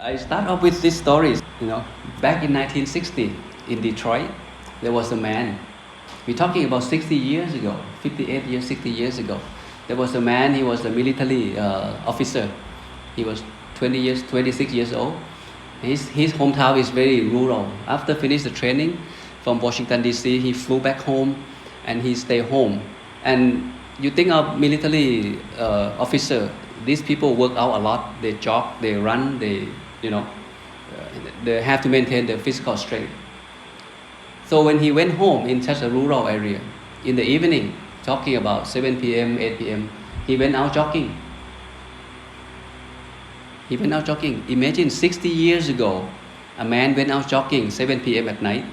I start off with this story. Back in 1960 in Detroit, there was a man. We're talking about 60 years ago, 58 years, 60 years ago. There was a man, he was a military officer. He was 26 years old. His hometown is very rural. After finished the training from Washington, D.C., he flew back home and he stayed home. And you think of military officer, these people work out a lot. They jog, they run, they have to maintain their physical strength. So when he went home in such a rural area, in the evening, talking about 7 p.m., 8 p.m., he went out jogging. Imagine 60 years ago, a man went out jogging 7 p.m. at night,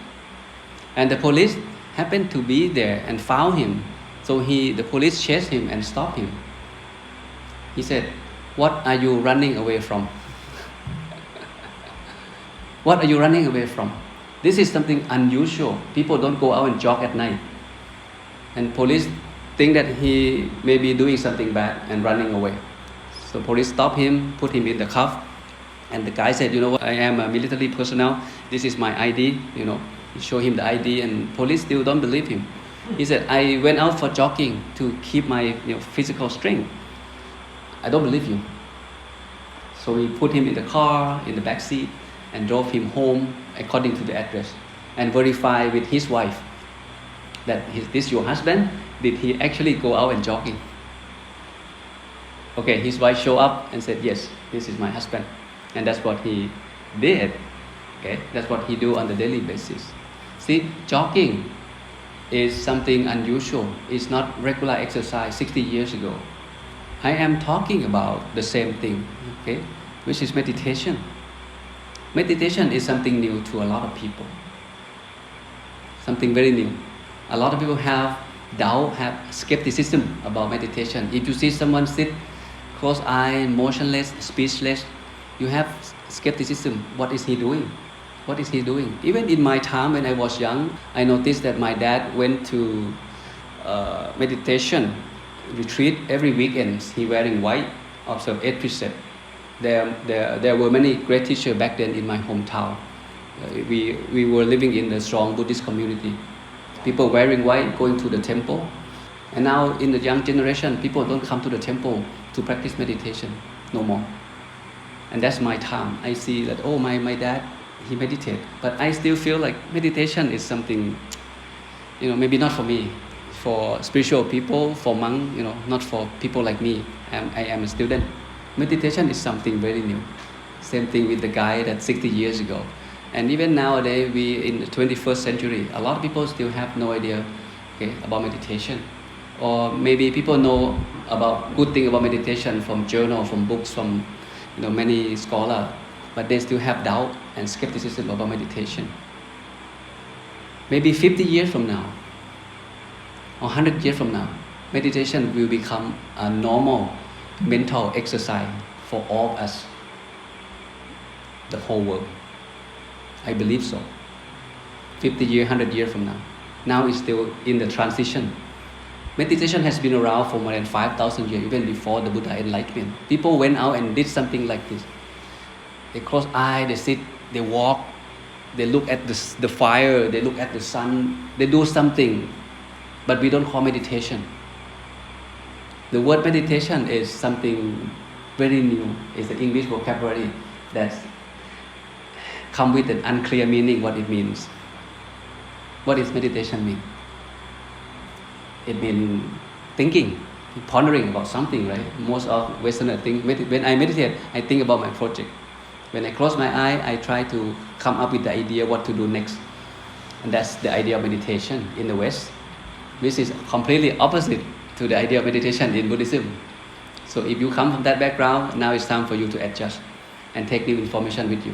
and the police happened to be there and found him. So the police chased him and stopped him. He said, "What are you running away from?" What are you running away from? This is something unusual. People don't go out and jog at night. And police think that he may be doing something bad and running away. So police stopped him, put him in the cuff. And the guy said, "You know what, I am a military personnel. This is my ID." He showed him the ID and police still don't believe him. He said, "I went out for jogging to keep my physical strength." "I don't believe you." So we put him in the car, in the back seat, and drove him home according to the address and verify with his wife that is this your husband? Did he actually go out and jogging? Okay, his wife showed up and said, "Yes, this is my husband." And that's what he did. Okay, that's what he do on the daily basis. See, jogging is something unusual. It's not regular exercise 60 years ago. I am talking about the same thing, okay, which is meditation. Meditation is something new to a lot of people. Something very new. A lot of people have doubt, have skepticism about meditation. If you see someone sit closed eye, motionless, speechless, you have skepticism. What is he doing? What is he doing? Even in my time when I was young, I noticed that my dad went to meditation retreat every weekend. He wearing white, observe 8 precepts. There were many great teachers back then in my hometown. We were living in a strong Buddhist community. People wearing white, going to the temple. And now in the young generation, people don't come to the temple to practice meditation no more. And that's my time. I see that, my dad, he meditated. But I still feel like meditation is something, maybe not for me. For spiritual people, for monks, not for people like me. I am a student. Meditation is something very new. Same thing with the guy that 60 years ago. And even nowadays, we in the 21st century, a lot of people still have no idea about meditation. Or maybe people know about good thing about meditation from journal, from books, from many scholars, but they still have doubt and skepticism about meditation. Maybe 50 years from now, or 100 years from now, meditation will become a normal mental exercise for all of us, the whole world. I believe so. 50 years, 100 years from now. Now it's still in the transition. Meditation has been around for more than 5,000 years, even before the Buddha enlightenment. People went out and did something like this. They close eyes, they sit, they walk, they look at the fire, they look at the sun, they do something, but we don't call meditation. The word meditation is something very new. It's an English vocabulary that comes with an unclear meaning what it means. What does meditation mean? It means thinking, pondering about something, right? Most of Westerners think, when I meditate, I think about my project. When I close my eye, I try to come up with the idea what to do next. And that's the idea of meditation in the West. This is completely opposite to the idea of meditation in Buddhism. So if you come from that background, now it's time for you to adjust and take new information with you.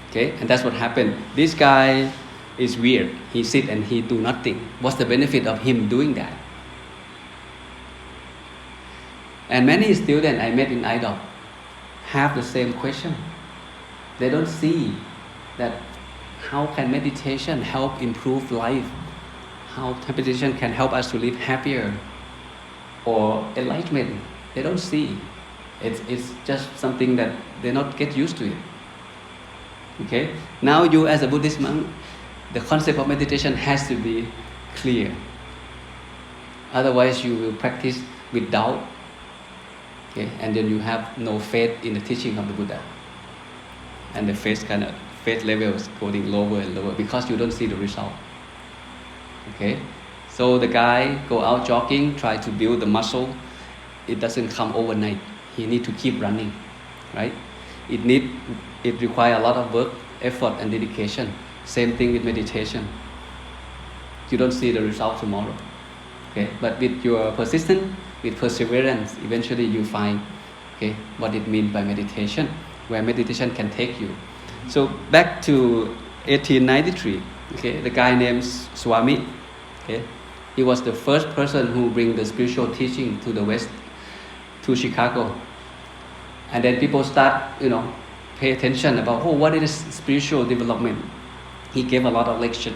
Okay, and that's what happened. This guy is weird. He sit and he do nothing. What's the benefit of him doing that? And many students I met in IDOC have the same question. They don't see that how can meditation help improve life? How meditation can help us to live happier or enlightenment. They don't see. It's just something that they not get used to it. Okay? Now you as a Buddhist monk, the concept of meditation has to be clear. Otherwise you will practice with doubt. Okay? And then you have no faith in the teaching of the Buddha. And the faith level is going lower and lower because you don't see the result. Okay? So the guy go out jogging, try to build the muscle. It doesn't come overnight. He need to keep running, right? It requires a lot of work, effort, and dedication. Same thing with meditation. You don't see the result tomorrow, okay? But with your persistence, with perseverance, eventually you find, okay, what it means by meditation, where meditation can take you. So back to 1893, okay, the guy named Swami, okay, he was the first person who bring the spiritual teaching to the West, to Chicago. And then people start, pay attention about, what is spiritual development? He gave a lot of lecture,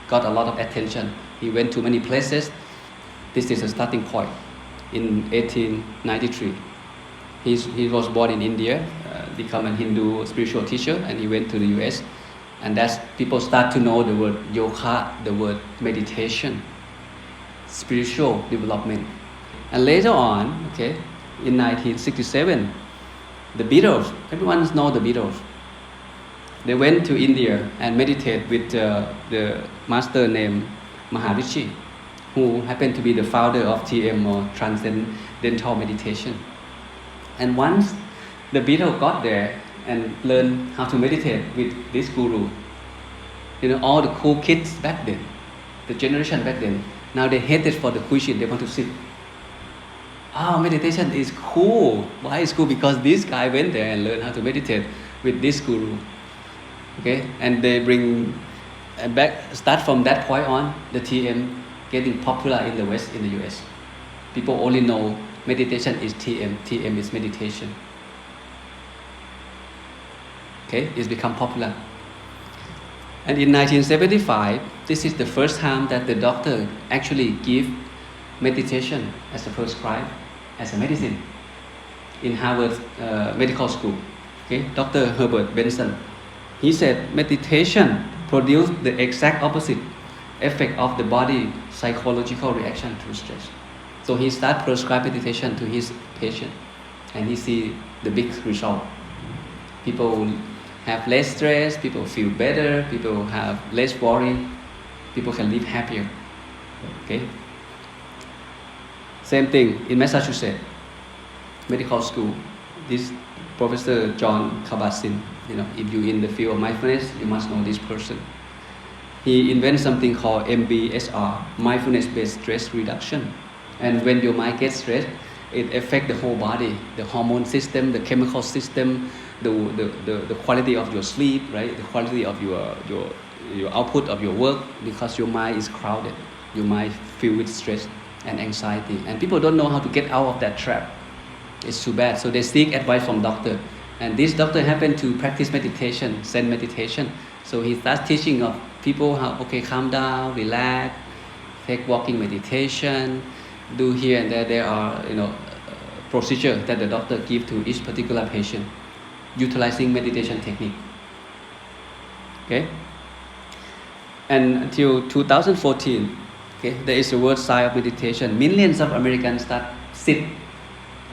got a lot of attention. He went to many places. This is a starting point in 1893. He was born in India, become a Hindu spiritual teacher, and he went to the US. And that's, people start to know the word yoga, the word meditation, spiritual development. And later on, okay, in 1967, the Beatles, everyone knows the Beatles. They went to India and meditate with the master named Maharishi, who happened to be the founder of TM, or Transcendental Meditation. And once the Beatles got there and learned how to meditate with this guru, all the cool kids back then, the generation back then, now they hated for the cushion, they want to sit. Meditation is cool. Why is cool? Because this guy went there and learned how to meditate with this guru. Okay, and they bring start from that point on, the TM getting popular in the West, in the US. People only know meditation is TM is meditation. Okay, it's become popular. And in 1975, this is the first time that the doctor actually give meditation as a prescribed, as a medicine in Harvard Medical School. Okay, Dr. Herbert Benson. He said meditation produces the exact opposite effect of the body psychological reaction to stress. So he started prescribing meditation to his patient, and he see the big result. People have less stress, people feel better, people have less worry, people can live happier. Okay. Same thing in Massachusetts Medical School. This Professor John Kabat-Zinn, if you're in the field of mindfulness, you must know this person. He invented something called MBSR, mindfulness-based stress reduction. And when your mind gets stressed, it affects the whole body, the hormone system, the chemical system, the quality of your sleep, right? The quality of your output of your work, because your mind is crowded. Your mind filled with stress and anxiety. And people don't know how to get out of that trap. It's too bad. So they seek advice from doctor. And this doctor happened to practice meditation, Zen meditation. So he starts teaching of people how, calm down, relax, take walking meditation, do here and there. There are, procedure that the doctor give to each particular patient, utilizing meditation technique. Okay? And until 2014, okay, there is a world side of meditation. Millions of Americans start sit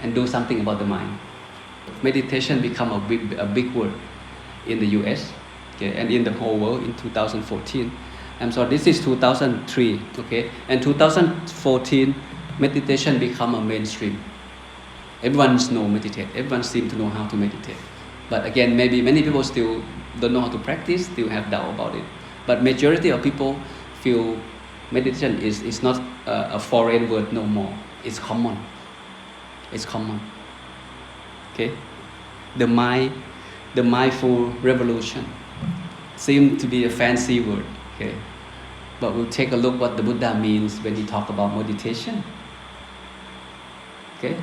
and do something about the mind. Meditation become a big word in the US, okay, and in the whole world in 2014. So this is 2003, okay, and 2014 meditation become a mainstream. Everyone knows meditate. Everyone seems to know how to meditate. But again, maybe many people still don't know how to practice, still have doubt about it. But majority of people feel meditation is not a foreign word no more. It's common. It's common. Okay? The mindful revolution seems to be a fancy word. Okay? But we'll take a look what the Buddha means when he talk about meditation. Okay?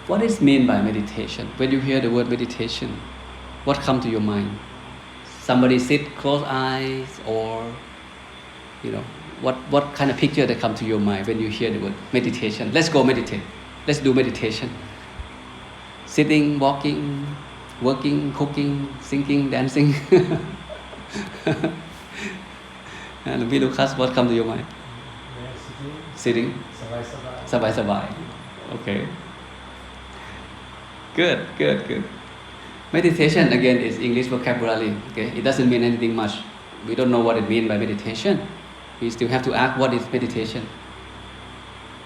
What is meant by meditation? When you hear the word meditation, what comes to your mind? Somebody sit, close eyes, or what kind of picture that comes to your mind when you hear the word meditation? Let's go meditate. Let's do meditation. Sitting, walking, working, cooking, singing, dancing. And Lucas, what comes to your mind? Sitting. Sabai. Okay. Good. Meditation again is English vocabulary. Okay, it doesn't mean anything much. We don't know what it means by meditation. We still have to ask what is meditation.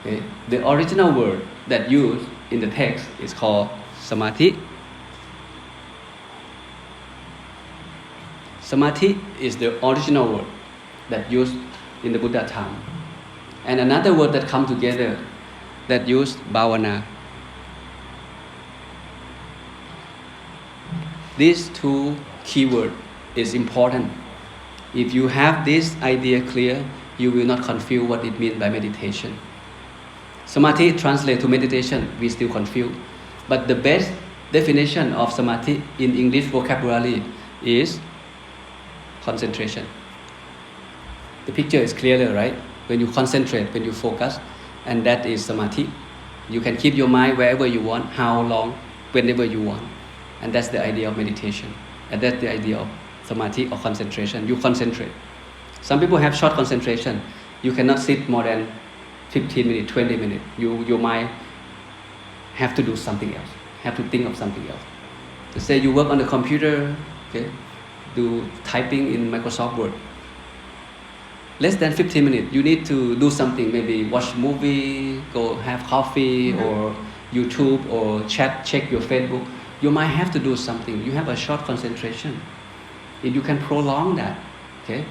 Okay, the original word that used in the text is called Samadhi. Samadhi is the original word that used in the Buddha time. And another word that come together that used Bhavana. These two keywords is important. If you have this idea clear, you will not confuse what it means by meditation. Samadhi translates to meditation, we still confuse. But the best definition of Samadhi in English vocabulary is concentration. The picture is clearer, right? When you concentrate, when you focus, and that is Samadhi. You can keep your mind wherever you want, how long, whenever you want. And that's the idea of meditation. And that's the idea of Samadhi or concentration. You concentrate. Some people have short concentration. You cannot sit more than 15 minutes, 20 minutes. Your mind have to do something else, have to think of something else. To say you work on the computer, okay, do typing in Microsoft Word. Less than 15 minutes, you need to do something, maybe watch movie, go have coffee, or YouTube, or check your Facebook. You might have to do something. You have a short concentration. If you can prolong that, okay,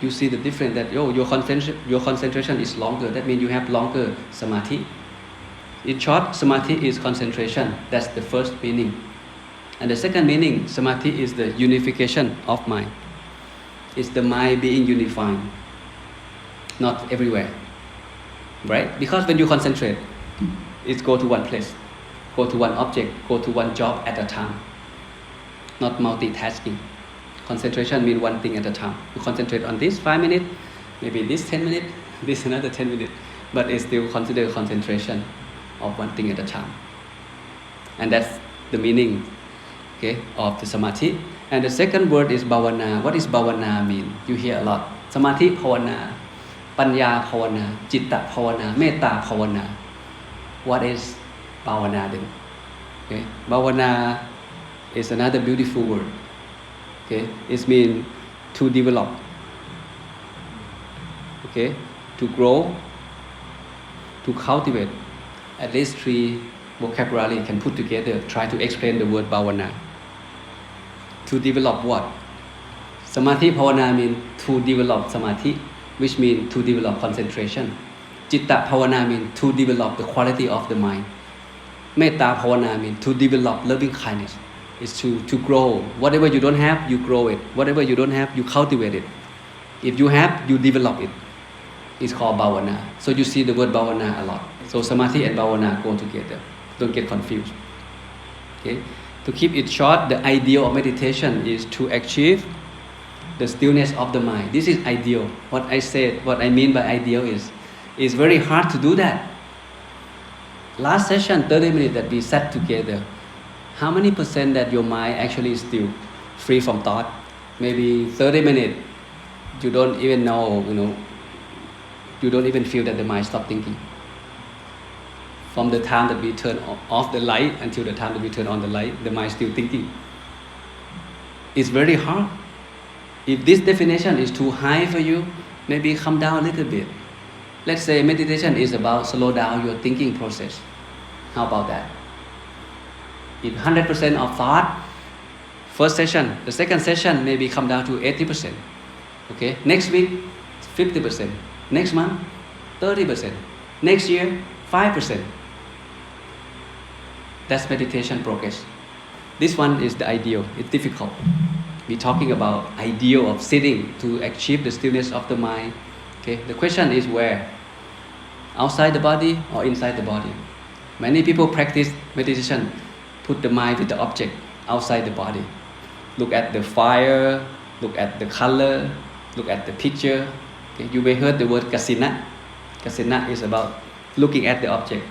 you see the difference that your concentration is longer. That means you have longer Samadhi. In short, Samadhi is concentration. That's the first meaning. And the second meaning, Samadhi is the unification of mind. It's the mind being unified, not everywhere, right? Because when you concentrate, it's go to one place, go to one object, go to one job at a time, not multitasking. Concentration means one thing at a time. You concentrate on this 5 minutes, maybe this 10 minutes, this another 10 minutes, but it's still considered concentration of one thing at a time. And that's the meaning, okay, of the Samadhi. And the second word is Bhavana. What does Bhavana mean? You hear a lot. Samadhi Bhavana, Panya Bhavana, Citta Bhavana, Metta Bhavana. What is Bhavana then? Okay. Bhavana is another beautiful word. Okay. It means to develop. Okay. To grow, to cultivate. At least 3 vocabulary can put together, try to explain the word Bhavana. To develop what? Samadhi Bhavana means to develop Samadhi, which means to develop concentration. Citta Bhavana means to develop the quality of the mind. Metta Bhavana means to develop loving kindness. It's to grow. Whatever you don't have, you grow it. Whatever you don't have, you cultivate it. If you have, you develop it. It's called Bhavana. So you see the word Bhavana a lot. So Samadhi and Bhavana go together. Don't get confused. Okay? To keep it short, the ideal of meditation is to achieve the stillness of the mind. This is ideal. What I mean by ideal is, it's very hard to do that. Last session, 30 minutes that we sat together, how many percent that your mind actually is still free from thought? Maybe 30 minutes, you don't even know, you don't even feel that the mind stopped thinking. From the time that we turn off the light until the time that we turn on the light, the mind is still thinking. It's very hard. If this definition is too high for you, maybe come down a little bit. Let's say meditation is about slow down your thinking process. How about that? If 100% of thought, first session, the second session maybe come down to 80%. Okay, next week, 50%. Next month, 30%. Next year, 5%. That's meditation progress. This one is the ideal. It's difficult. We're talking about ideal of sitting to achieve the stillness of the mind. Okay, the question is where? Outside the body or inside the body? Many people practice meditation, put the mind with the object outside the body. Look at the fire, look at the color, look at the picture. Okay, you may heard the word kasina. Kasina is about looking at the object.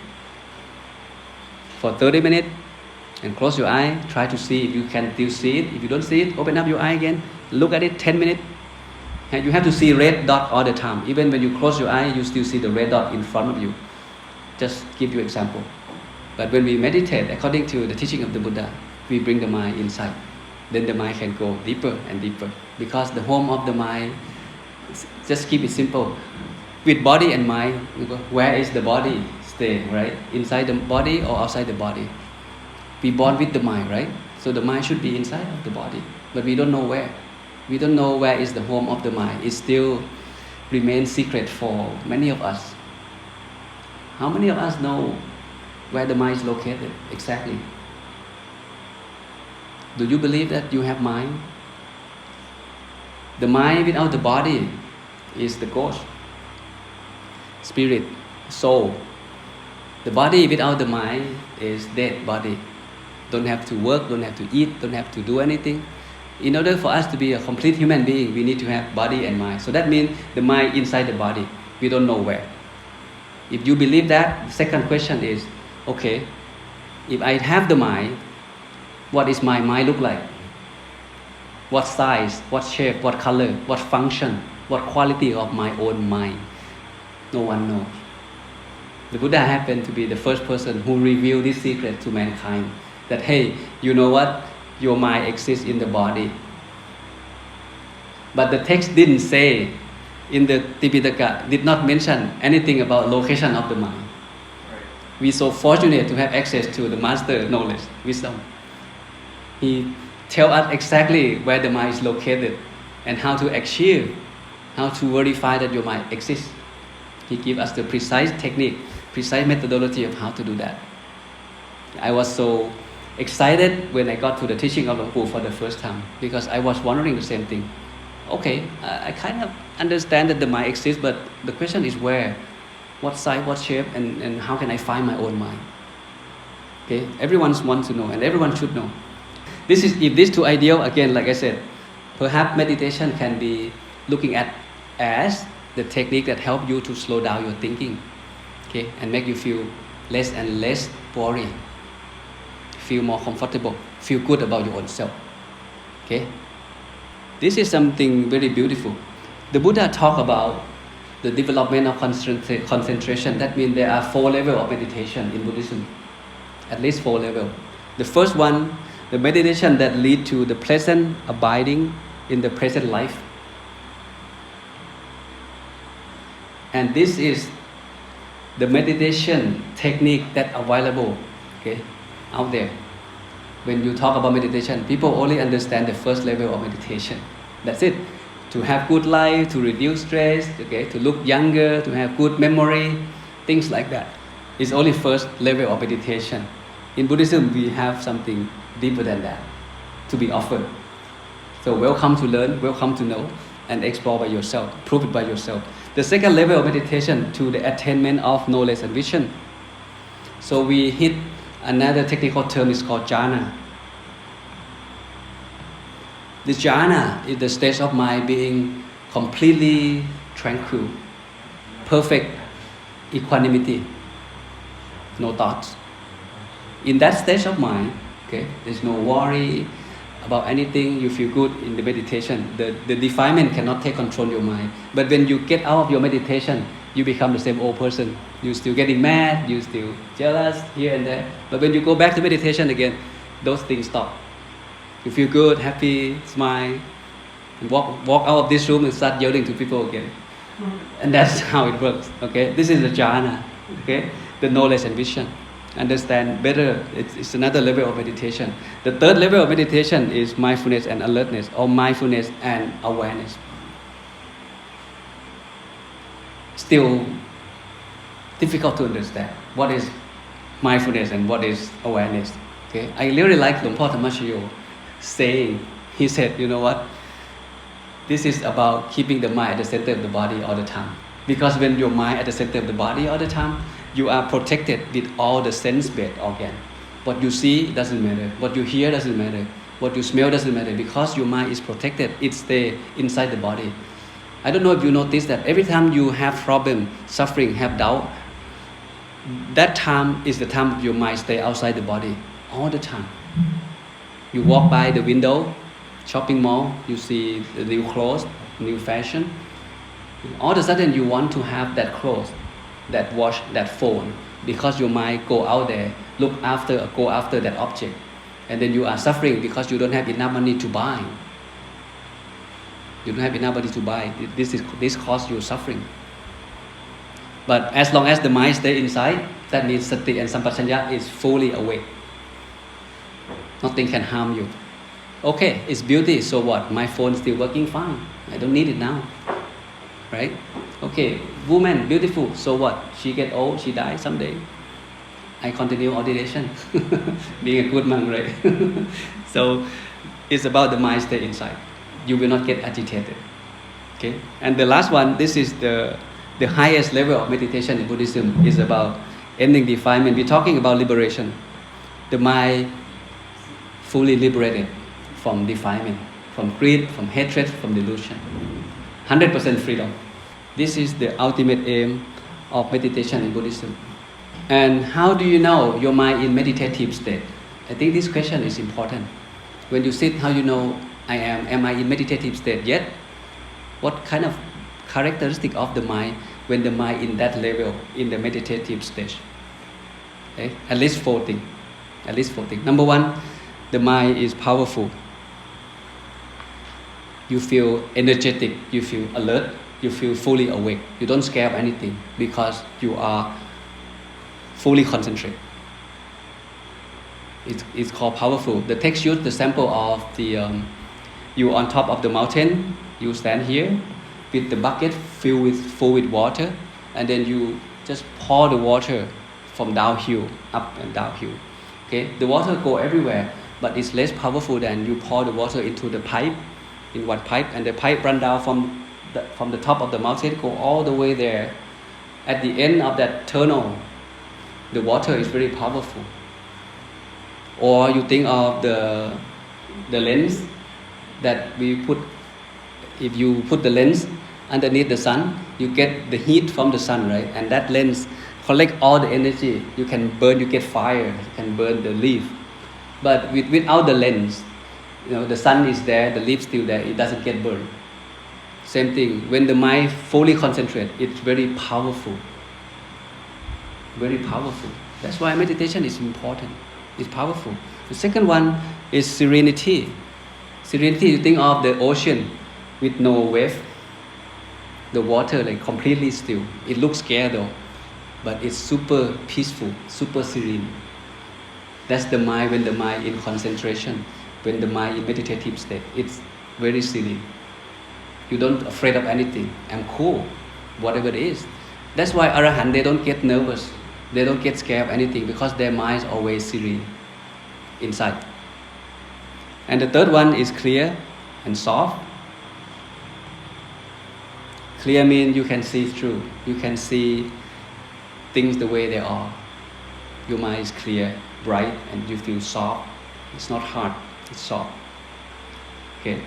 for 30 minutes and close your eye. Try to see if you can still see it. If you don't see it, open up your eye again. Look at it 10 minutes. And you have to see red dot all the time. Even when you close your eye, you still see the red dot in front of you. Just give you example. But when we meditate, according to the teaching of the Buddha, we bring the mind inside. Then the mind can go deeper and deeper. Because the home of the mind, just keep it simple. With body and mind, where is the body stay, right? Inside the body or outside the body? We born with the mind, right? So the mind should be inside of the body. But we don't know where. We don't know where is the home of the mind. It still remains secret for many of us. How many of us know where the mind is located exactly? Do you believe that you have mind? The mind without the body is the ghost, spirit, soul. The body without the mind is dead body. Don't have to work, don't have to eat, don't have to do anything. In order for us to be a complete human being, we need to have body and mind. So that means the mind inside the body. We don't know where. If you believe that, the second question is, okay, if I have the mind, what is my mind look like? What size, what shape, what color, what function, what quality of my own mind? No one knows. The Buddha happened to be the first person who revealed this secret to mankind. That, hey, you know what? Your mind exists in the body. But the text didn't say, in the Tipitaka, did not mention anything about location of the mind. Right. We're so fortunate to have access to the master knowledge, wisdom. He tells us exactly where the mind is located and how to achieve, how to verify that your mind exists. He gives us the precise technique, precise methodology of how to do that. I was so excited when I got to the teaching of Luang Pu for the first time, because I was wondering the same thing. Okay, I kind of understand that the mind exists, but the question is where, what size, what shape, and how can I find my own mind? Okay, everyone wants to know, and everyone should know. If these two ideal, again, like I said, perhaps meditation can be looking at as the technique that help you to slow down your thinking, okay, and make you feel less and less boring, feel more comfortable, feel good about your own self. Okay, this is something very beautiful. The Buddha talked about the development of concentration. That means there are 4 levels of meditation in Buddhism, at least 4 levels. The first one, the meditation that lead to the present abiding in the present life. And this is the meditation technique that available, okay, out there. When you talk about meditation, people only understand the first level of meditation. That's it. To have good life, to reduce stress, okay, to look younger, to have good memory, things like that. It's only first level of meditation. In Buddhism, we have something deeper than that to be offered. So welcome to learn, welcome to know, and explore by yourself, prove it by yourself. The second level of meditation to the attainment of knowledge and vision. So we hit another technical term is called jhana. This jhana is the state of mind being completely tranquil, perfect equanimity, no thoughts. In that state of mind, okay, there's no worry about anything, you feel good in the meditation. The defilement cannot take control of your mind. But when you get out of your meditation, you become the same old person. You're still getting mad, you're still jealous here and there. But when you go back to meditation again, those things stop. You feel good, happy, smile, and walk out of this room and start yelling to people again. And that's how it works. Okay, this is the jhana. Okay, the knowledge and vision. Understand better. It's another level of meditation. The third level of meditation is mindfulness and alertness, or mindfulness and awareness. Still difficult to understand what is mindfulness and what is awareness. Okay, I really like Luang Por Thanajayo saying. He said, you know what? This is about keeping the mind at the center of the body all the time. Because when your mind at the center of the body all the time, you are protected with all the sense-based organs. What you see doesn't matter. What you hear doesn't matter. What you smell doesn't matter. Because your mind is protected, it stays inside the body. I don't know if you notice that every time you have problem, suffering, have doubt, that time is the time your mind stay outside the body all the time. You walk by the window, shopping mall, you see the new clothes, new fashion. All of a sudden you want to have that clothes, that watch, that phone, because your mind go out there, go after that object. And then you are suffering because you don't have enough money to buy. You don't have enough money to buy. This causes you suffering. But as long as the mind stays inside, that means sati and sampajanya is fully awake. Nothing can harm you. Okay, it's beauty, so what? My phone is still working fine. I don't need it now. Right? Okay, woman, beautiful, so what? She get old, she die someday. I continue ordination. Being a good monk, right? So it's about the mind stay inside. You will not get agitated. Okay? And the last one, this is the highest level of meditation in Buddhism, is about ending defilement. We're talking about liberation. The mind fully liberated from defilement, from greed, from hatred, from delusion. 100% freedom. This is the ultimate aim of meditation in Buddhism. And how do you know your mind in meditative state? I think this question is important. When you sit, how you know am I in meditative state yet? What kind of characteristic of the mind when the mind in that level, in the meditative stage? Okay? At least four things. Number one, the mind is powerful. You feel energetic, you feel alert, you feel fully awake. You don't scare of anything because you are fully concentrated. It's called powerful. The text used the sample of you on top of the mountain, you stand here with the bucket full with water, and then you just pour the water from downhill, up and downhill. Okay, the water go everywhere, but it's less powerful than you pour the water into the pipe, in one pipe, and the pipe run down from the top of the mountain, go all the way there. At the end of that tunnel, the water is very powerful. Or you think of the lens that we put. If you put the lens underneath the sun, you get the heat from the sun, right? And that lens collect all the energy. You can burn, you get fire, you can burn the leaf. But without the lens, the sun is there, the leaf still there, it doesn't get burned. Same thing, when the mind fully concentrates, it's very powerful. Very powerful. That's why meditation is important. It's powerful. The second one is serenity. Serenity, you think of the ocean with no wave. The water like completely still. It looks scary though, but it's super peaceful, super serene. That's the mind when the mind in concentration, when the mind in meditative state. It's very serene. You don't afraid of anything. I'm cool, whatever it is. That's why Arahant, they don't get nervous. They don't get scared of anything because their mind is always serene inside. And the third one is clear and soft. Clear means you can see through. You can see things the way they are. Your mind is clear, bright, and you feel soft. It's not hard, it's soft. Okay.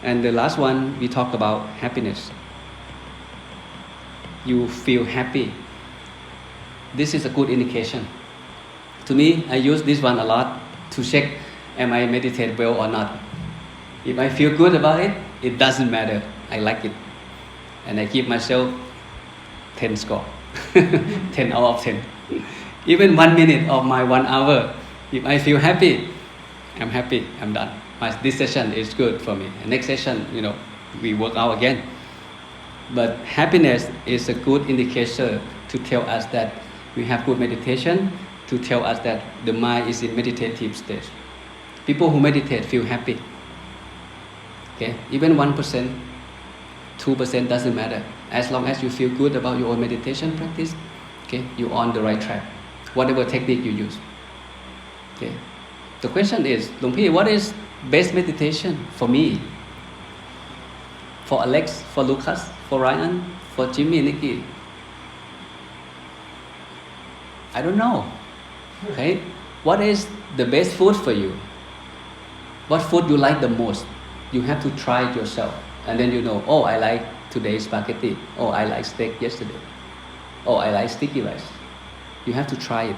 And the last one, we talk about happiness. You feel happy. This is a good indication. To me, I use this one a lot to check, am I meditate well or not? If I feel good about it, it doesn't matter. I like it. And I give myself 10 score. 10 out of 10. Even 1 minute of my 1 hour, if I feel happy, I'm happy, I'm done. This session is good for me. And next session, we work out again. But happiness is a good indicator to tell us that we have good meditation, to tell us that the mind is in meditative state. People who meditate feel happy. Okay, even 1%, 2% doesn't matter. As long as you feel good about your own meditation practice, okay, you're on the right track. Whatever technique you use. Okay. The question is, Luang Pi, what is best meditation for me? For Alex, for Lucas, for Ryan, for Jimmy, Nikki? I don't know. Okay? What is the best food for you? What food you like the most? You have to try it yourself. And then you know, oh, I like today's spaghetti. Oh, I like steak yesterday. Oh, I like sticky rice. You have to try it.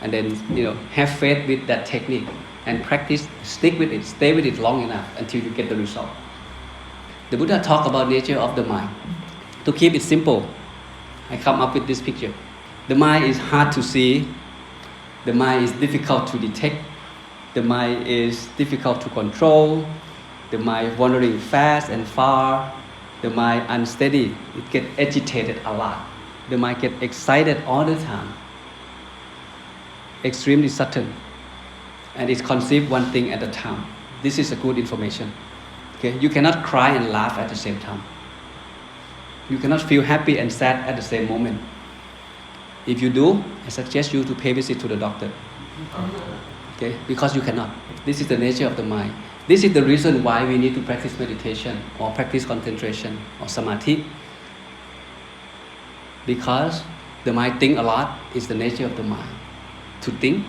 And then, have faith with that technique and practice, stick with it, stay with it long enough until you get the result. The Buddha talked about nature of the mind. To keep it simple, I come up with this picture. The mind is hard to see. The mind is difficult to detect. The mind is difficult to control. The mind wandering fast and far. The mind unsteady. It gets agitated a lot. The mind gets excited all the time. Extremely sudden. And it conceives one thing at a time. This is a good information. Okay? You cannot cry and laugh at the same time. You cannot feel happy and sad at the same moment. If you do, I suggest you to pay visit to the doctor. Okay? Because you cannot. This is the nature of the mind. This is the reason why we need to practice meditation or practice concentration or samadhi. Because the mind thinks a lot is the nature of the mind. To think.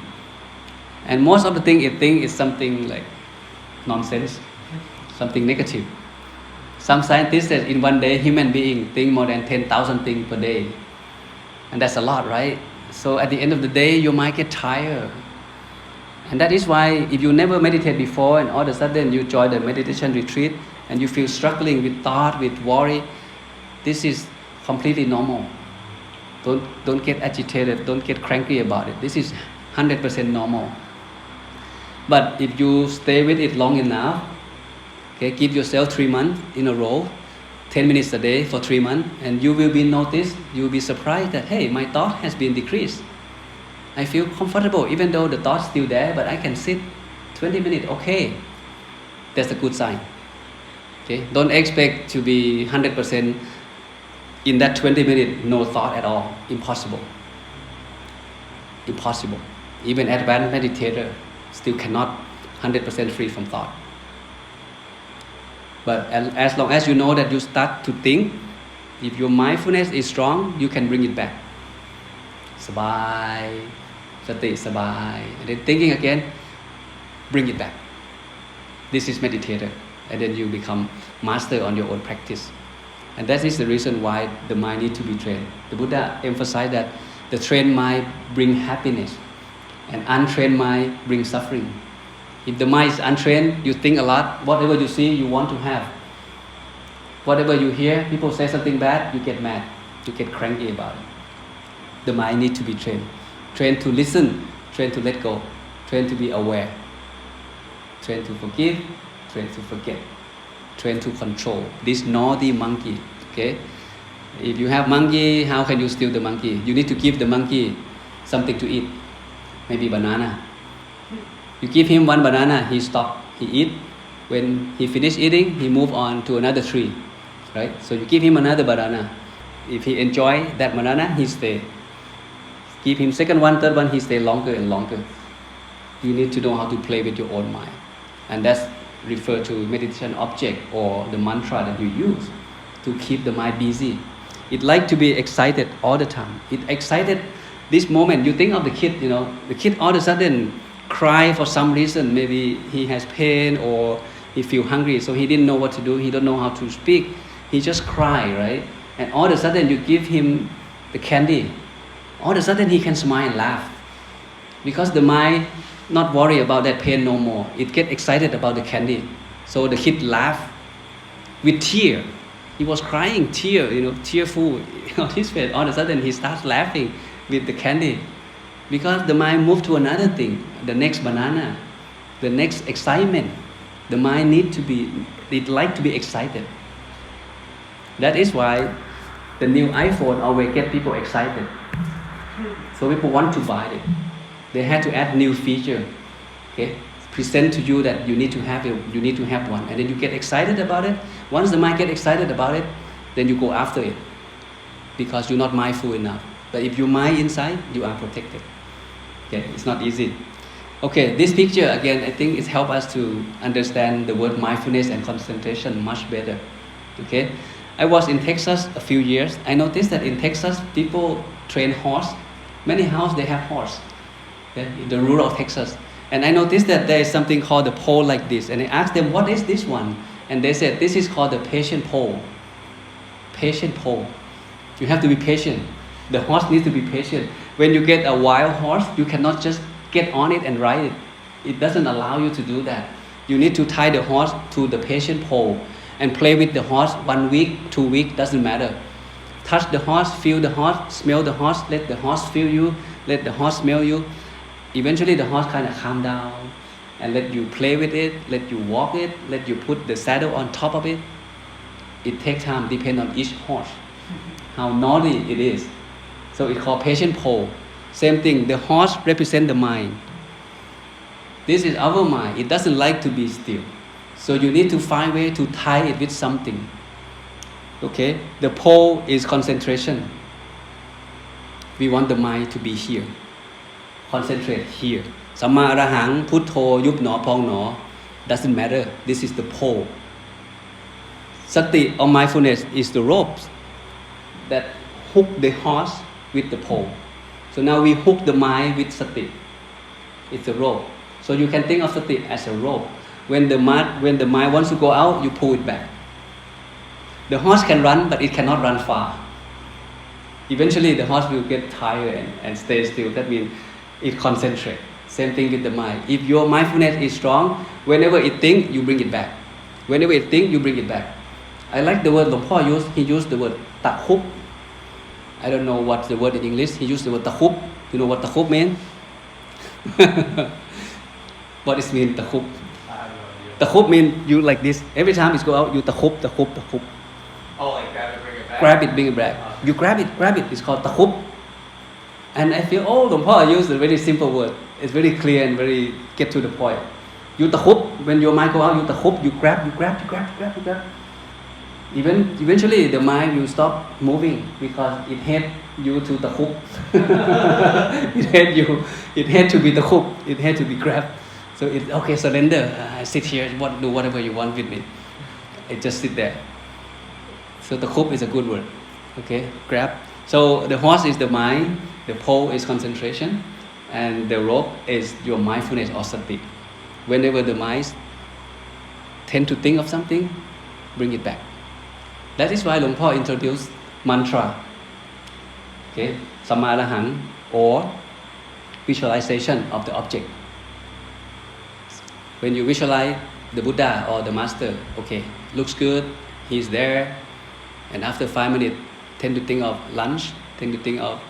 And most of the thing it thinks is something like nonsense, something negative. Some scientists said in one day, human being think more than 10,000 things per day. And that's a lot, right? So at the end of the day, you might get tired. And that is why if you never meditate before and all of a sudden you join the meditation retreat and you feel struggling with thought, with worry, this is completely normal. Don't get agitated, don't get cranky about it. This is 100% normal. But if you stay with it long enough, okay, give yourself 3 months in a row, 10 minutes a day for 3 months, and you will be noticed, you will be surprised that, hey, my thought has been decreased. I feel comfortable, even though the thought's still there, but I can sit 20 minutes, okay. That's a good sign. Okay? Don't expect to be 100% in that 20 minutes, no thought at all. Impossible. Impossible. Even advanced meditator still cannot 100% free from thought. But as long as you know that you start to think, if your mindfulness is strong, you can bring it back. Sabai, sati, sabai. And then thinking again, bring it back. This is meditator. And then you become master on your own practice. And that is the reason why the mind needs to be trained. The Buddha emphasized that the trained mind brings happiness and untrained mind brings suffering. If the mind is untrained, you think a lot. Whatever you see, you want to have. Whatever you hear, people say something bad, you get mad. You get cranky about it. The mind needs to be trained. Trained to listen, trained to let go, trained to be aware, trained to forgive, trained to forget, trained to control. This naughty monkey, okay? If you have monkey, how can you steal the monkey? You need to give the monkey something to eat. Maybe banana. You give him one banana, he stop, he eat. When he finish eating, he move on to another tree, right? So you give him another banana. If he enjoy that banana, he stay. Give him second one, third one, he stay longer and longer. You need to know how to play with your own mind. And that's referred to meditation object or the mantra that you use to keep the mind busy. It like to be excited all the time. It excited this moment. You think of the kid, the kid all of a sudden cry for some reason. Maybe he has pain or he feel hungry, so he didn't know what to do. He don't know how to speak. He just cry, right? And all of a sudden you give him the candy. All of a sudden he can smile and laugh. Because the mind not worry about that pain no more. It get excited about the candy. So the kid laugh with tear. He was crying, tearful on his face. All of a sudden he starts laughing with the candy. Because the mind moved to another thing, the next banana, the next excitement. The mind it like to be excited. That is why the new iPhone always get people excited. So people want to buy it. They had to add new feature. Okay, present to you that you need to have it. You need to have one, and then you get excited about it. Once the mind get excited about it, then you go after it, because you're not mindful enough. But if you mind inside, you are protected. Okay, it's not easy. Okay, this picture again, I think it helps us to understand the word mindfulness and concentration much better. Okay, I was in Texas a few years. I noticed that in Texas, people train horse. Many houses they have horse. Okay, in the rural Texas. And I noticed that there is something called the pole like this. And I asked them, what is this one? And they said, this is called the patient pole. Patient pole. You have to be patient. The horse needs to be patient. When you get a wild horse, you cannot just get on it and ride it. It doesn't allow you to do that. You need to tie the horse to the patient pole and play with the horse 1 week, 2 weeks, doesn't matter. Touch the horse, feel the horse, smell the horse, let the horse feel you, let the horse smell you. Eventually the horse kind of calm down and let you play with it, let you walk it, let you put the saddle on top of it. It takes time, depends on each horse, how naughty it is. So it's called patient pole. Same thing, the horse represents the mind. This is our mind. It doesn't like to be still. So you need to find a way to tie it with something. Okay? The pole is concentration. We want the mind to be here. Concentrate here. Samma arahang, Puttho, yup no, pong no. Doesn't matter. This is the pole. Sati or mindfulness is the ropes that hook the horse with the pole. So now we hook the mind with sati. It's a rope. So you can think of sati as a rope. When the mind wants to go out, you pull it back. The horse can run, but it cannot run far. Eventually, the horse will get tired and stay still. That means it concentrates. Same thing with the mind. If your mindfulness is strong, whenever it thinks, you bring it back. Whenever it thinks, you bring it back. I like the word Longpo used. He used the word takhub. I don't know what's the word in English. He used the word takhub. You know what takhub means? What it means, takhub? Takhub means you like this. Every time it go out, you takhub, takhub, takhub. Oh, like grab it, bring it back. Grab it, bring it back. You grab it. It's called takhub. And I feel, Longpo used a very simple word. It's very clear and very get to the point. You takhub, when your mind go out, you takhub, you grab. Eventually, the mind will stop moving because it had you to takhub. It had to be takhub. It had to be grabbed. So it's okay, surrender. Sit here, do whatever you want with me. It just sit there. So takhub is a good word. Okay, grab. So the horse is the mind, the pole is concentration, and the rope is your mindfulness or sati. Whenever the mind tend to think of something, bring it back. That is why Longpo introduced mantra. Okay, Samma arahang, or visualization of the object. When you visualize the Buddha or the Master, okay, looks good, he's there, and after 5 minutes, tend to think of lunch, tend to think of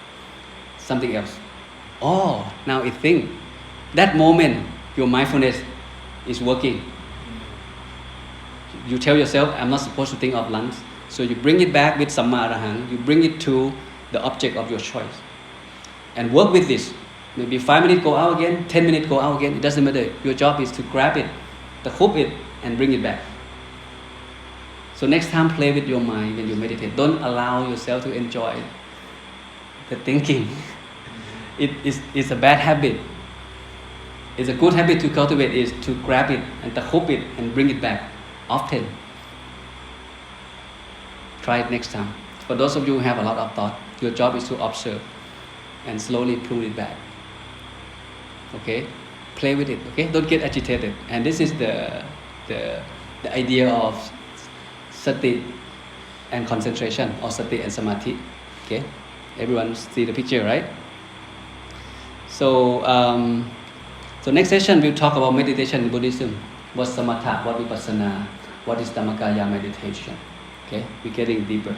something else. Oh, now it thinks. That moment, your mindfulness is working. You tell yourself, I'm not supposed to think of lunch. So you bring it back with Samma arahang, you bring it to the object of your choice. And work with this. Maybe 5 minutes go out again, 10 minutes go out again, it doesn't matter. Your job is to grab it, to hook it, and bring it back. So next time, play with your mind when you meditate. Don't allow yourself to enjoy the thinking. It's a bad habit. It's a good habit to cultivate is to grab it and to hook it and bring it back often. Try it next time. For those of you who have a lot of thought, your job is to observe and slowly pull it back. Okay? Play with it. Okay? Don't get agitated. And this is the idea of sati and concentration, or sati and samadhi. Okay? Everyone see the picture, right? So next session we'll talk about meditation in Buddhism. What's samatha, what vipassana, what is Dhammakaya meditation. Okay? We're getting deeper.